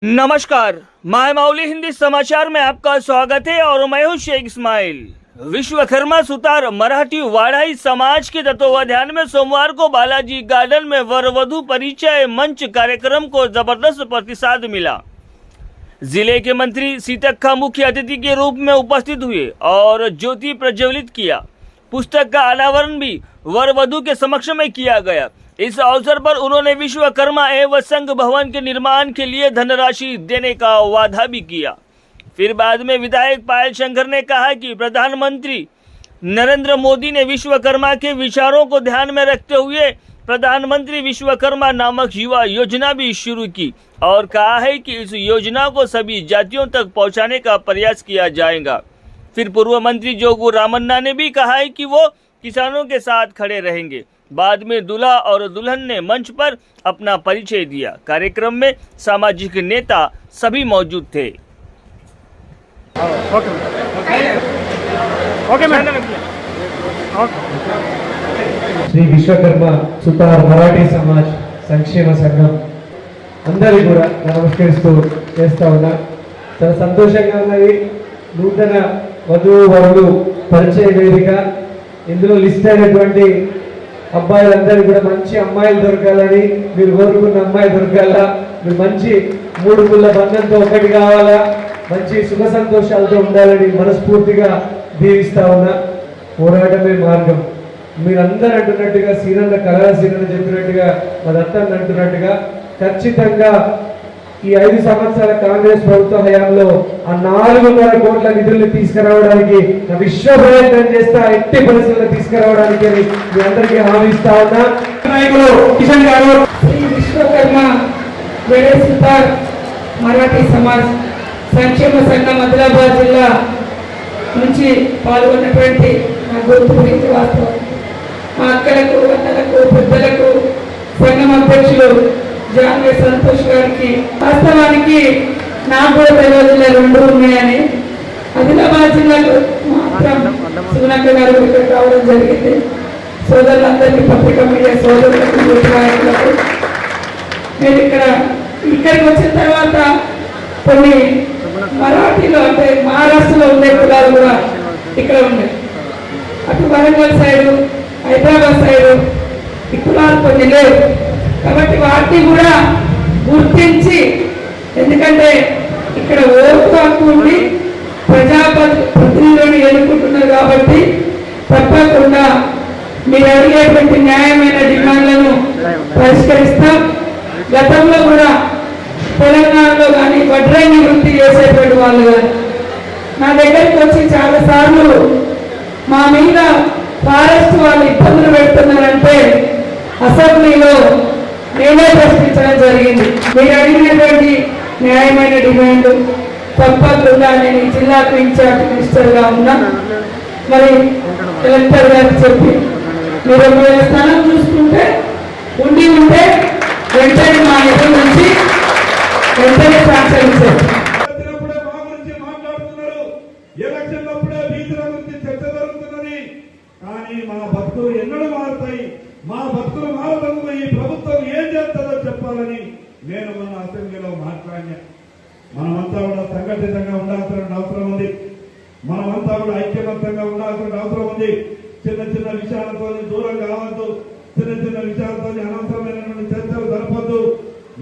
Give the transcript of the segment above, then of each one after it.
नमस्कार, माय माउली हिंदी समाचार में आपका स्वागत है और मैं हूं शेख इस्माइल। विश्वकर्मा सुतार मराठी वाड़ाई समाज के तत्वावधान में सोमवार को बालाजी गार्डन में वर वधु परिचय मंच कार्यक्रम को जबरदस्त प्रतिसाद मिला। जिले के मंत्री सीतक्का मुख्य अतिथि के रूप में उपस्थित हुए और ज्योति प्रज्वलित किया। पुस्तक का अनावरण भी वर वधु के समक्ष में किया गया। इस अवसर पर उन्होंने विश्वकर्मा एवं संघ भवन के निर्माण के लिए धनराशि देने का वादा भी किया। फिर बाद में विधायक पायल शंकर ने कहा कि प्रधानमंत्री नरेंद्र मोदी ने विश्वकर्मा के विचारों को ध्यान में रखते हुए प्रधानमंत्री विश्वकर्मा नामक युवा योजना भी शुरू की और कहा है कि इस योजना को सभी जातियों तक पहुंचाने का प्रयास किया जाएगा। फिर पूर्व मंत्री जोगू रामन्ना ने भी कहा है कि वो किसानों के साथ खड़े रहेंगे। बाद में दूल्हा और दुल्हन ने मंच पर अपना परिचय दिया। कार्यक्रम में सामाजिक नेता सभी मौजूद थे। श्री विश्वकर्मा सुतार मराठी समाज संक्षेम संघం అందరికీ కూడా నమస్కరిస్తూ చేస్తా ఉన్నా। చాలా సంతోషంగా ఉన్నది। నూతన వధువు వరులు పరిచయ వేదిక ఇందులో లిస్ట్ అయినటువంటి అబ్బాయిలందరూ కూడా మంచి అమ్మాయిలు దొరకాలని, మీరు కోరుకున్న అమ్మాయి దొరకాలా, మీరు మంచి మూడు ముళ్ళ బంధంతో ఒకటి కావాలా, మంచి సుఖ సంతోషాలతో ఉండాలని మనస్ఫూర్తిగా దీవిస్తా ఉన్నా। పోరాటమే మార్గం। మీరందరూ అంటున్నట్టుగా సీనన్న కళా సీనన్న చెప్పినట్టుగా మదంతా అంటున్నట్టుగా ఖచ్చితంగా ఈ 5 సంవత్సరాల కాంగ్రెస్ ప్రభుత్వ హయాంలో ఆ 400 కోట్ల నిధుల్ని తీసుకురావడానికి విశ్వ ప్రయత్నం చేస్తా, ఎట్టి పరిస్థితుల్లో తీసుకురావడానికి మీ అందరికీ హామీ ఇస్తా ఉన్నా। నాయకులు కిషన్ గారు, శ్రీ విశ్వకర్మ సుతార్ మరాఠీ సమాజ్ సంక్షేమ సంఘం ఆదిలాబాద్ జిల్లా నుంచి పాల్గొన్నటువంటి నా గుర్తు గురించి వాస్తవం మా అక్కలకు, అన్నలకు, పెద్దలకు, సంఘం అధ్యక్షులు జాన్వే సంతోష్ గారికి వాస్తవానికి నాకు తెలియదు రెండు ఉన్నాయని, ఆదిలాబాద్ జిల్లాలో మాత్రం సునక్క గారు ఇక్కడ రావడం జరిగింది। సోదరులందరికీ, పత్రికా మీడియా సోదరులకు, నాయకులకు నేను ఇక్కడికి వచ్చిన తర్వాత కొన్ని మరాఠీలో అంటే మహారాష్ట్రలో ఉండే కులాలు కూడా ఇక్కడ ఉన్నాయి। అటు వరంగల్ సైడు, హైదరాబాద్ సైడు ఈ కులాలు కొన్ని లేవు కాబట్టి వాటిని కూడా గుర్తించి, ఎందుకంటే ఇక్కడ ఓటు హక్కు ఉండి ప్రజాప్రతినిధులను ఎన్నుకుంటున్నారు కాబట్టి తప్పకుండా మీరు అడిగేటువంటి న్యాయమైన డిమాండ్లను పరిష్కరిస్తాం। గతంలో కూడా తెలంగాణలో కానీ వడ్రంగి వృత్తి చేసేటువంటి వాళ్ళు కానీ నా దగ్గరికి వచ్చి చాలాసార్లు మా మీద ఫారెస్ట్ వాళ్ళు ఇబ్బందులు పెడుతున్నారంటే అసెంబ్లీలో నేనే ప్రశ్నించడం జరిగింది। మీరు అడిగినటువంటి న్యాయమైన డిమాండ్ తప్పకుండా నేను ఈ జిల్లాకు ఇన్ఛార్జ్ మినిస్టర్గా ఉన్నా, మరి కలెక్టర్ గారికి చెప్పి మీరు ఒకవేళ స్థలం చూసుకుంటే ఉండి ఉంటే వెంటనే మా నిధుల నుంచి వెంటనే శాంక్షన్ ఇచ్చారు। కానీ మా భక్తులు ఎన్నడూ మారుతాయి, మా భక్తులు మారడంలో ఈ ప్రభుత్వం ఏం చేస్తుందో చెప్పాలని నేను మన అసెంబ్లీలో మాట్లాడినా। మనమంతా కూడా సంఘటితంగా ఉండాల్సిన అవసరం ఉంది, మనమంతా కూడా ఐక్యమత్యంగా ఉండాల్సిన అవసరం ఉంది। చిన్న చిన్న విషయాలతో దూరం కావద్దు, చిన్న చిన్న విషయాలతో అనవసరమైనటువంటి చర్చలు జరపద్దు।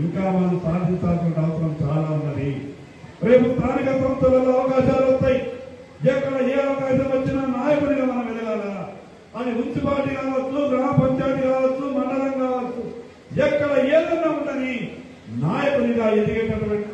ఇంకా మనం సాధించాల్సిన అవసరం చాలా ఉన్నది। రేపు స్థానిక సంస్థలలో అవకాశాలు వస్తాయి, ఎక్కడ ఏ అవకాశం వచ్చినా నాయకుడిగా మనం ఎదగాల। అది మున్సిపాలిటీ కావచ్చు, గ్రామ పంచాయతీ కావచ్చు, మండలం కావచ్చు, ఎక్కడ ఏదన్నా ఉండని నాయకునిగా ఎదిగేటటువంటి